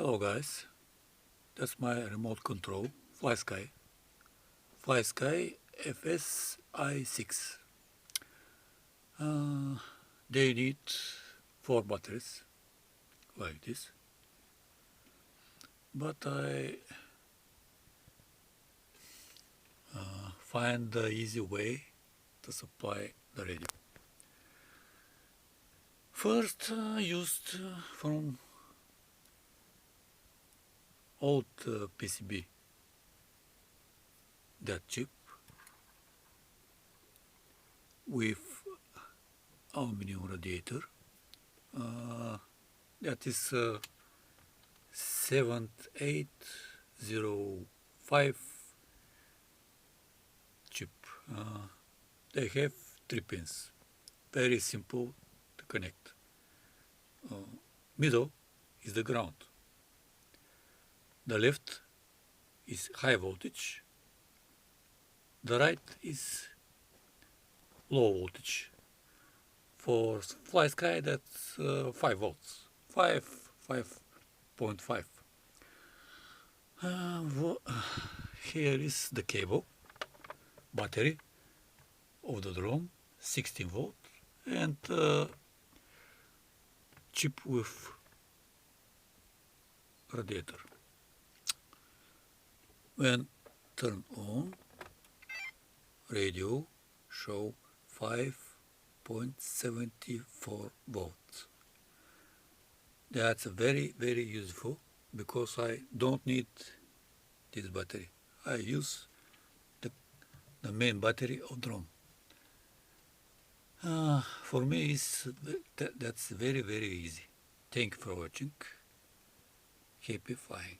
Hello guys, that's my remote control, Flysky. Flysky fs-i6. They need 4 batteries, like this. But I find the easy way to supply the radio. First, used from old PCB, that chip with aluminum radiator. That is 7805 chip. They have 3 pins, very simple to connect. Middle is the ground. The left is high voltage. The right is low voltage. For Flysky, that's 5 volts, 5.5. Here is the cable, battery of the drone, 16 volt, and chip with radiator. When turn on, radio show 5.74 volts. That's very useful because I don't need this battery. I use the main battery of drone. For me, that's very easy. Thank you for watching. Happy flying.